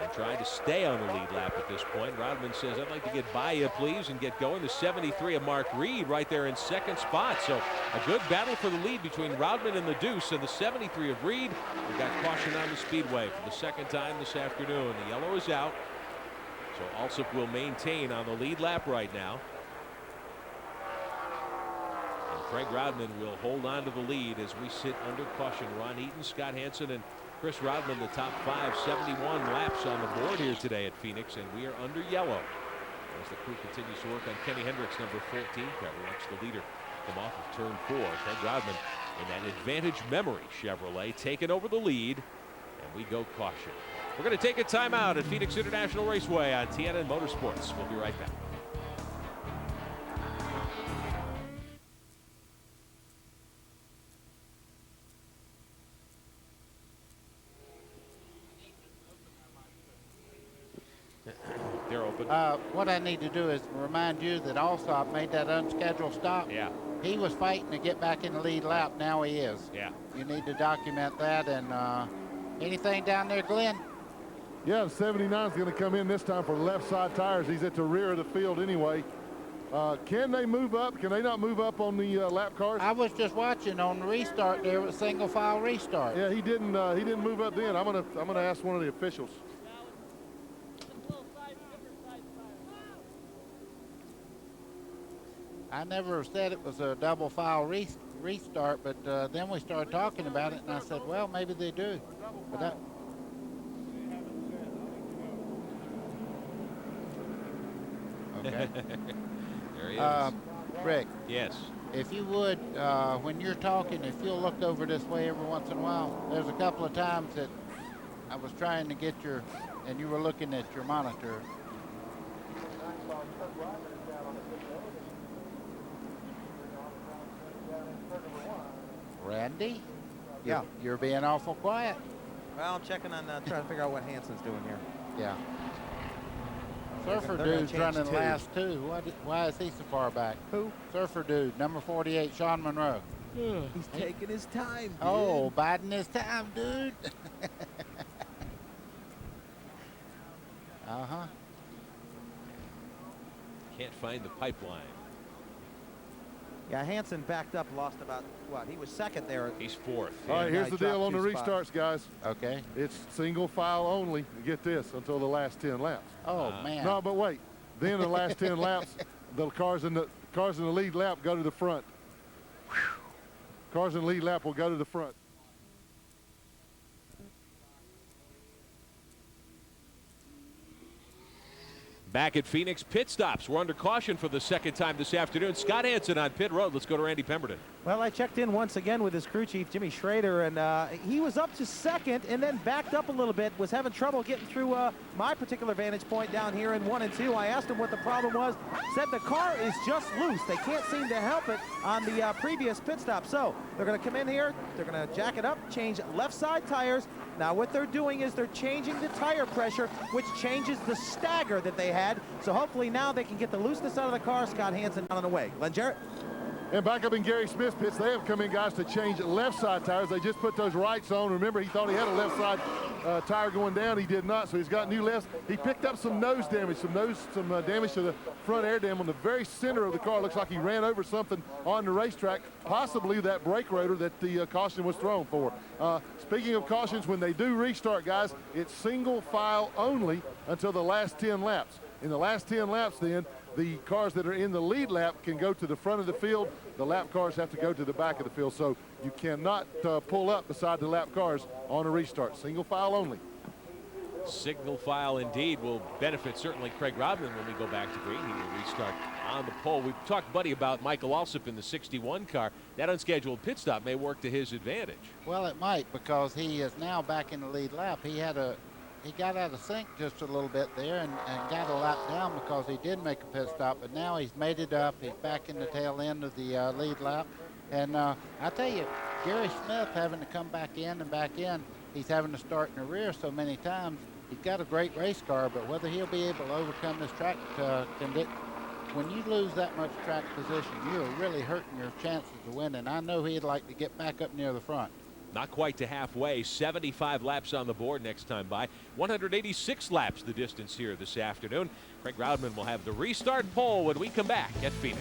And trying to stay on the lead lap at this point. Rodman says, I'd like to get by you, please, and get going. The 73 of Mark Reed right there in second spot. So a good battle for the lead between Rodman and the Deuce, and the 73 of Reed. We got caution on the speedway for the second time this afternoon. The yellow is out. So Alsop will maintain on the lead lap right now. And Craig Rodman will hold on to the lead as we sit under caution. Ron Eaton, Scott Hansen, and Chris Rodman, the top 5, 71 laps on the board here today at Phoenix, and we are under yellow as the crew continues to work on Kenny Hendricks, number 14 car. We watch the leader come off of turn 4. Craig Rodman in that Advantage Memory Chevrolet taking over the lead, and we go caution. We're going to take a timeout at Phoenix International Raceway on TNN Motorsports. We'll be right back. They're open. What I need to do is remind you that Alsop made that unscheduled stop. Yeah. He was fighting to get back in the lead lap. Now he is. Yeah. You need to document that. And anything down there, Glenn? Yeah, the 79 is going to come in this time for left side tires. He's at the rear of the field anyway. Can they move up? Can they not move up on the lap cars? I was just watching on the restart there with single file restart. Yeah, he didn't move up then. I'm gonna ask one of the officials. I never said it was a double file restart, but then we started talking about it, and I said, well, maybe they do. But that, okay. There he is. Rick, Yes. if you would, when you're talking, if you'll look over this way every once in a while. There's a couple of times that I was trying to get your, and you were looking at your monitor. Randy? Yeah. You're being awful quiet. Well, I'm checking on, trying to figure out what Hansen's doing here. Yeah. Surfer They're gonna Dude's change running 2. last 2. Why is he so far back? Who? Surfer Dude, number 48, Sean Monroe. He's taking his time, dude. Oh, biding his time, dude. Uh-huh. Can't find the pipeline. Yeah, Hansen backed up, lost about, what, he was second there. He's 4th. All right, here's he the deal dropped on the 2 restarts, guys. Okay. It's single file only. Get this, until the last 10 laps. Oh, man. No, but wait. Then in the last 10 laps, the cars in the lead lap go to the front. Cars in the lead lap will go to the front. Back at Phoenix, pit stops. We're under caution for the second time this afternoon. Scott Hansen on pit road. Let's go to Randy Pemberton. Well, I checked in once again with his crew chief, Jimmy Schrader, and he was up to second and then backed up a little bit, was having trouble getting through my particular vantage point down here in 1 and 2. I asked him what the problem was, said the car is just loose. They can't seem to help it on the previous pit stop. So they're going to come in here, they're going to jack it up, change left side tires. Now what they're doing is they're changing the tire pressure, which changes the stagger that they had. So hopefully now they can get the looseness out of the car. Scott Hansen on the way. Glenn Jarrett. And back up in Gary Smith's pits, they have come in, guys, to change left side tires. They just put those rights on. Remember, he thought he had a left side tire going down. He did not, so he's got new lefts. He picked up some nose damage, some damage to the front air dam on the very center of the car. Looks like he ran over something on the racetrack, possibly that brake rotor that the caution was thrown for. Speaking of cautions, when they do restart, guys, it's single file only until the last 10 laps. In the last 10 laps, then, the cars that are in the lead lap can go to the front of the field. The lap cars have to go to the back of the field. So you cannot pull up beside the lap cars on a restart. Single file only. Single file indeed will benefit certainly Craig Rodman when we go back to green. He will restart on the pole. We've talked, Buddy, about Michael Alsop in the 61 car. That unscheduled pit stop may work to his advantage. Well, it might, because he is now back in the lead lap. He got out of sync just a little bit there and got a lap down because he did make a pit stop, but now he's made it up. He's back in the tail end of the lead lap. And I tell you, Gary Smith having to come back in and back in, he's having to start in the rear so many times. He's got a great race car, but whether he'll be able to overcome this track when you lose that much track position, you're really hurting your chances of winning. I know he'd like to get back up near the front. Not quite to halfway. 75 laps on the board next time by. 186 laps the distance here this afternoon. Craig Roudman will have the restart pole when we come back at Phoenix.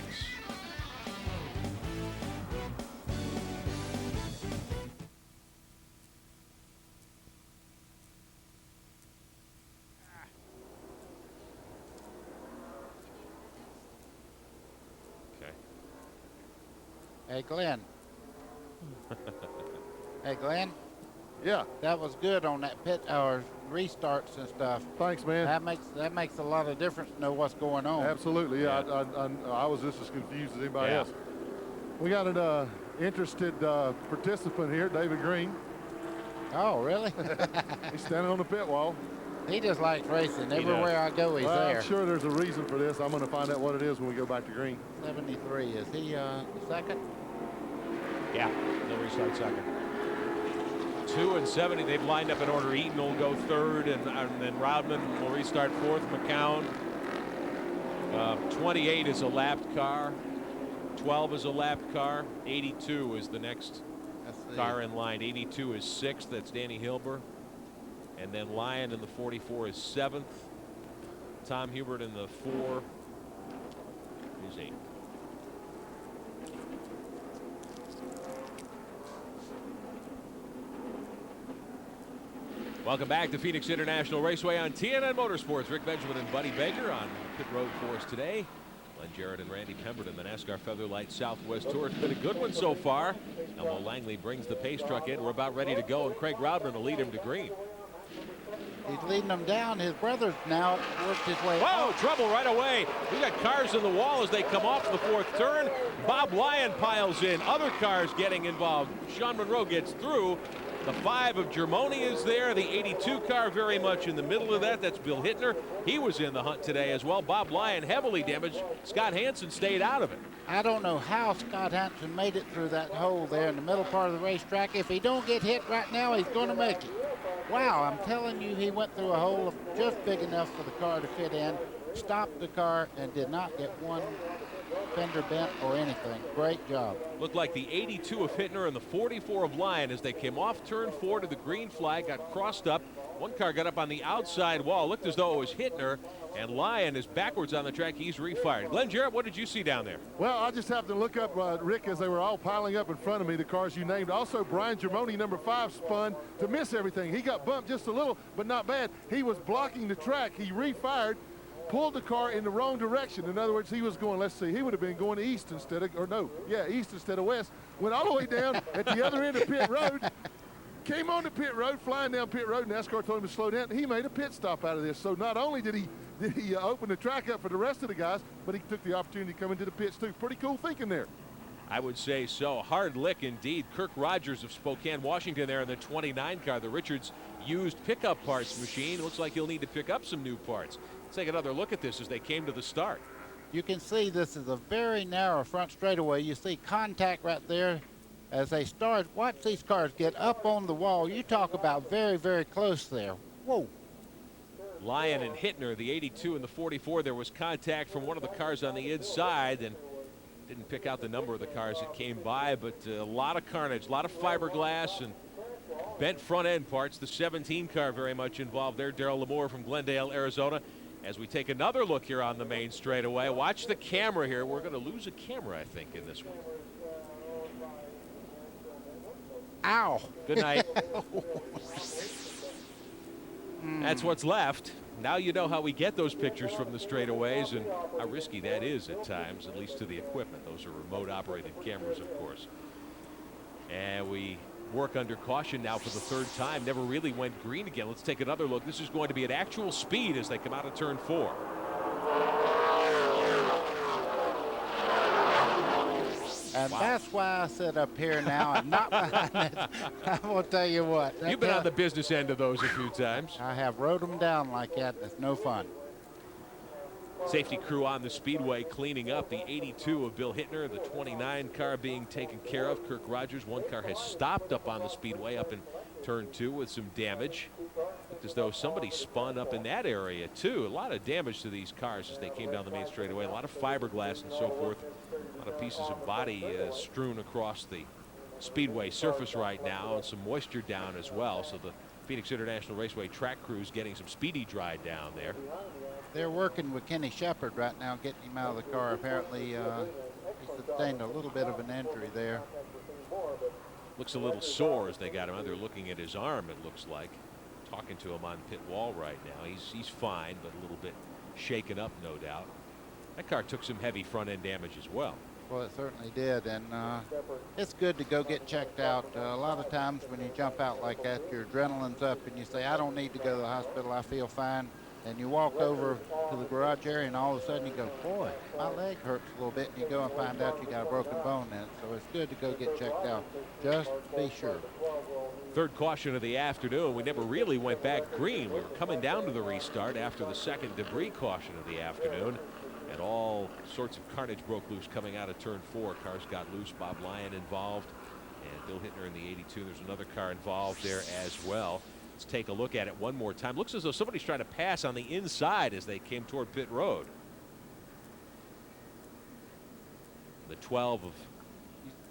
Hey, Glenn. Hey, Glenn. Yeah. That was good on that pit or restarts and stuff. Thanks, man. That makes a lot of difference to know what's going on. Absolutely. Yeah. I was just as confused as anybody else. We got an interested participant here, David Green. Oh, really? He's standing on the pit wall. He just likes racing. Everywhere I go, he's there. I'm sure there's a reason for this. I'm going to find out what it is when we go back to Green. 73. Is he second? Yeah, they'll restart second. 2 and 70, they've lined up in order. Eaton will go third, and then Roudman will restart fourth. McCown. 28 is a lapped car. 12 is a lapped car. 82 is the next car in line. 82 is sixth. That's Danny Hilber. And then Lyon in the 44 is seventh. Tom Hubert in the 4 is eighth. Welcome back to Phoenix International Raceway on TNN Motorsports. Rick Benjamin and Buddy Baker on pit road for us today. Glenn Jarrett and Randy Pemberton, the NASCAR Featherlight Southwest Tour. It's been a good one so far. Elmo Langley brings the pace truck in. We're about ready to go, and Craig Roudman will lead him to green. He's leading them down. His brother's now worked his way Whoa, trouble right away. We got cars in the wall as they come off the fourth turn. Bob Lyon piles in. Other cars getting involved. Sean Monroe gets through. The 5 of Germoni is there. The 82 car very much in the middle of that. That's Bill Hittner. He was in the hunt today as well. Bob Lyon heavily damaged. Scott Hansen stayed out of it. I don't know how Scott Hansen made it through that hole there in the middle part of the racetrack. If he don't get hit right now, he's going to make it. Wow, I'm telling you, he went through a hole just big enough for the car to fit in, stopped the car, and did not get one fender bent or anything. Great job. Looked like the 82 of Hittner and the 44 of Lyon as they came off turn 4 to the green flag, got crossed up. One car got up on the outside wall. Looked as though it was Hittner, and Lyon is backwards on the track. He's refired. Glenn Jarrett, what did you see down there? Well, I just happened to look up, Rick, as they were all piling up in front of me, the cars you named. Also, Brian Germoni, number 5, spun to miss everything. He got bumped just a little, but not bad. He was blocking the track. He refired, pulled the car in the wrong direction. In other words, he was going, let's see, he would have been going east instead of, east instead of west. Went all the way down at the other end of pit road. Came on the pit road, flying down pit road. NASCAR told him to slow down. He made a pit stop out of this. So not only did he open the track up for the rest of the guys, but he took the opportunity to come into the pits too. Pretty cool thinking there. I would say so. Hard lick indeed. Kirk Rogers of Spokane, Washington there in the 29 car. The Richards used pickup parts machine. Looks like he'll need to pick up some new parts. Let's take another look at this as they came to the start. You can see this is a very narrow front straightaway. You see contact right there as they start. Watch these cars get up on the wall. You talk about very, very close there. Whoa. Lyon and Hittner, the 82 and the 44. There was contact from one of the cars on the inside, and didn't pick out the number of the cars that came by, but a lot of carnage, a lot of fiberglass and bent front end parts. The 17 car very much involved there. Darrell Lamore from Glendale, Arizona. As we take another look here on the main straightaway, watch the camera here. We're going to lose a camera, I think, in this one. Ow. Good night. That's what's left. Now you know how we get those pictures from the straightaways and how risky that is at times, at least to the equipment. Those are remote operated cameras, of course. And we work under caution now for the third time. Never really went green again. Let's take another look. This is going to be at actual speed as they come out of turn 4. And that's why I sit up here now and not behind it. I will tell you what. You've been on the business end of those a few times. I have rode them down like that. It's no fun. Safety crew on the speedway cleaning up. The 82 of Bill Hittner, the 29 car being taken care of. Kirk Rogers, one car has stopped up on the speedway up in turn 2 with some damage. looked as though somebody spun up in that area too. A lot of damage to these cars as they came down the main straightaway. A lot of fiberglass and so forth. A lot of pieces of body strewn across the speedway surface right now, and some moisture down as well. So the Phoenix International Raceway track crew's getting some speedy dry down there. They're working with Kenny Shepard right now, getting him out of the car. Apparently, he sustained a little bit of an injury there. Looks a little sore as they got him out. They're looking at his arm, it looks like. Talking to him on pit wall right now. He's fine, but a little bit shaken up, no doubt. That car took some heavy front end damage as well. Well, it certainly did, and it's good to go get checked out. A lot of times when you jump out like that, your adrenaline's up and you say, I don't need to go to the hospital, I feel fine. And you walk over to the garage area and all of a sudden you go, boy, my leg hurts a little bit, and you go and find out you got a broken bone in it. So it's good to go get checked out, just to be sure. Third caution of the afternoon. We never really went back green. We were coming down to the restart after the second debris caution of the afternoon. And all sorts of carnage broke loose coming out of turn 4. Cars got loose. Bob Lyon involved, and Bill Hittner in the 82. There's another car involved there as well. Let's take a look at it one more time. Looks as though somebody's trying to pass on the inside as they came toward pit road. The 12 of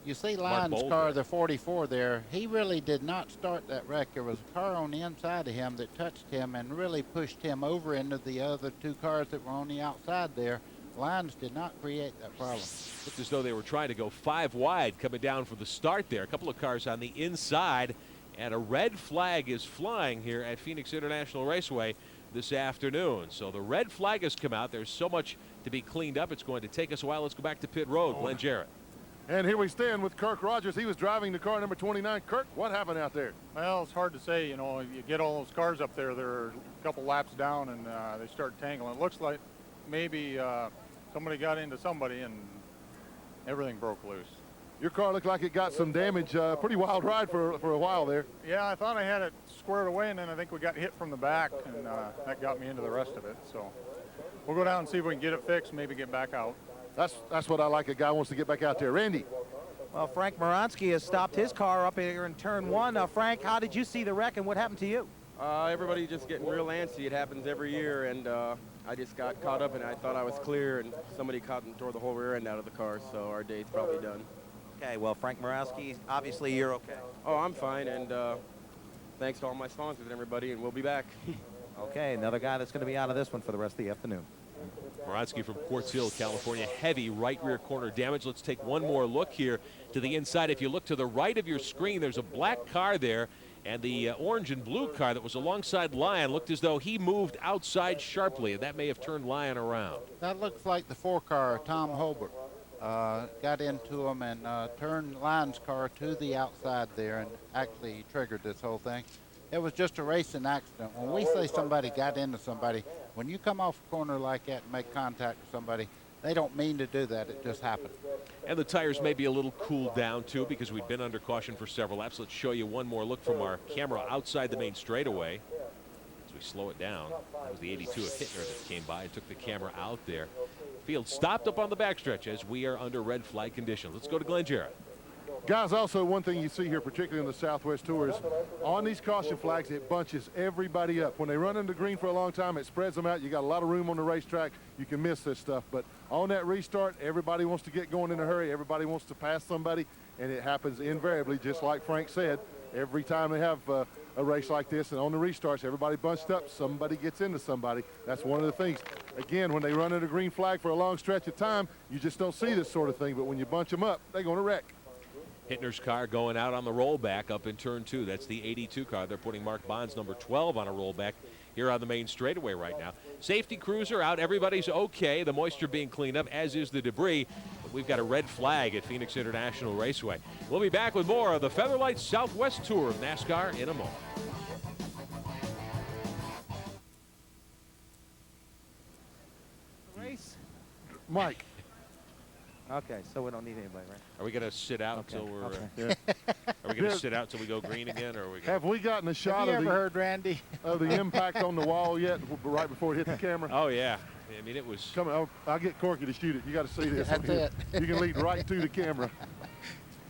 You see Mark Lyon's Bolger. car, the 44 there, he really did not start that wreck. There was a car on the inside of him that touched him and really pushed him over into the other 2 cars that were on the outside there. Lyons did not create that problem. Looked as though they were trying to go 5 wide coming down for the start there. A couple of cars on the inside, and a red flag is flying here at Phoenix International Raceway this afternoon. So the red flag has come out. There's so much to be cleaned up. It's going to take us a while. Let's go back to pit road. Glenn Jarrett. And here we stand with Kirk Rogers. He was driving the car number 29. Kirk, what happened out there? Well, it's hard to say. You know, you get all those cars up there, they're a couple laps down, and they start tangling. It looks like maybe somebody got into somebody and everything broke loose. Your car looked like it got some damage. Pretty wild ride for a while there. Yeah, I thought I had it squared away, and then I think we got hit from the back, and that got me into the rest of it. So we'll go down and see if we can get it fixed, maybe get back out. That's what I like. A guy wants to get back out there. Randy. Well, Frank Moronsky has stopped his car up here in turn 1. Frank, how did you see the wreck and what happened to you? Everybody just getting real antsy. It happens every year, and I just got caught up, and I thought I was clear, and somebody caught and tore the whole rear end out of the car, so our day's probably done. Okay, well, Frank Moronsky, obviously you're okay. Oh, I'm fine, and thanks to all my sponsors and everybody, and we'll be back. Okay, another guy that's going to be out of this one for the rest of the afternoon. Moronsky from Quartz Hill, California. Heavy right rear corner damage. Let's take one more look here to the inside. If you look to the right of your screen, there's a black car there, and the orange and blue car that was alongside Lyon looked as though he moved outside sharply, and that may have turned Lyon around. That looks like the 4 car, Tom Holbert. Got into him and turned Lyon's car to the outside there, and actually triggered this whole thing. It was just a racing accident. When we say somebody got into somebody, when you come off a corner like that and make contact with somebody, they don't mean to do that. It just happened. And the tires may be a little cooled down, too, because we've been under caution for several laps. Let's show you one more look from our camera outside the main straightaway as we slow it down. That was the 82 of Hittner that came by and took the camera out there. Field stopped up on the backstretch as we are under red flag conditions. Let's go to Glenn Jarrett. Guys, also one thing you see here, particularly on the Southwest Tour, is on these caution flags, it bunches everybody up. When they run into green for a long time, it spreads them out. You got a lot of room on the racetrack. You can miss this stuff. But on that restart, everybody wants to get going in a hurry. Everybody wants to pass somebody, and it happens invariably, just like Frank said. Every time they have a race like this, and on the restarts, everybody bunched up, somebody gets into somebody. That's one of the things. Again, when they run into green flag for a long stretch of time, you just don't see this sort of thing. But when you bunch them up, they're going to wreck. Hittner's car going out on the rollback up in turn 2. That's the 82 car. They're putting Mark Bond's number 12 on a rollback here on the main straightaway right now. Safety crews are out. Everybody's okay. The moisture being cleaned up, as is the debris. But we've got a red flag at Phoenix International Raceway. We'll be back with more of the Featherlight Southwest Tour of NASCAR in a moment. Race? Mike. Okay, so we don't need anybody, right? Are we going to sit out until we're? Okay. Are we going to sit out until we go green again, or are we? Have we gotten a shot Have you of ever heard Randy? of the impact on the wall yet, right before it hit the camera? Oh yeah. I mean, it was. Come on, I'll get Corky to shoot it. You got to see this. That's one here. it. You can lead right to the camera.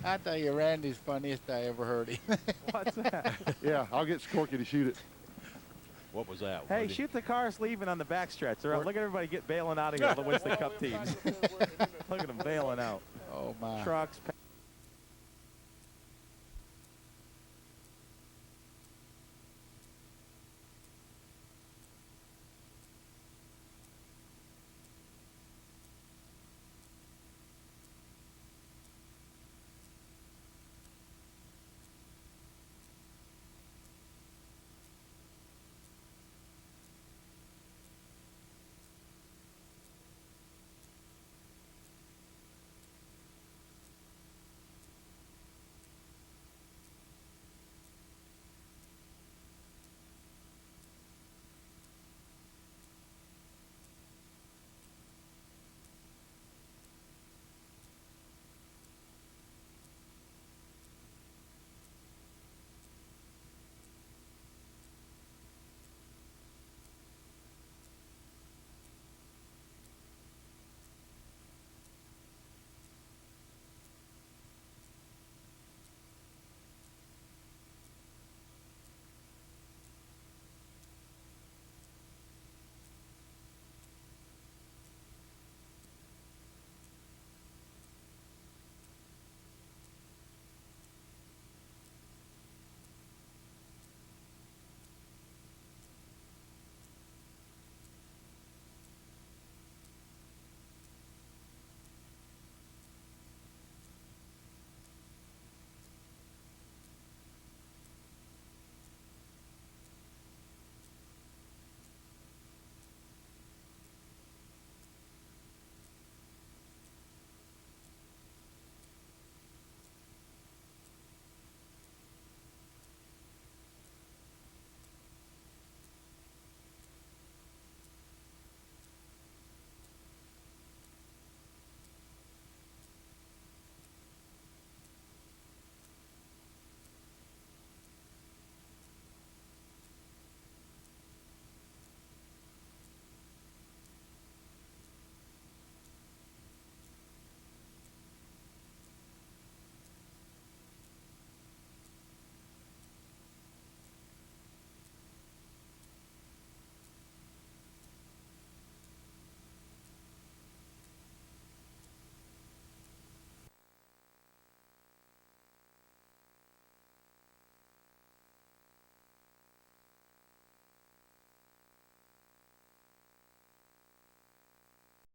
I tell you, Randy's funniest I ever heard him. What's that? Yeah, I'll get Corky to shoot it. What was that? Hey, shoot the cars leaving on the backstretch. Look at everybody bailing out of here, the Winston Cup teams. Look at them bailing out.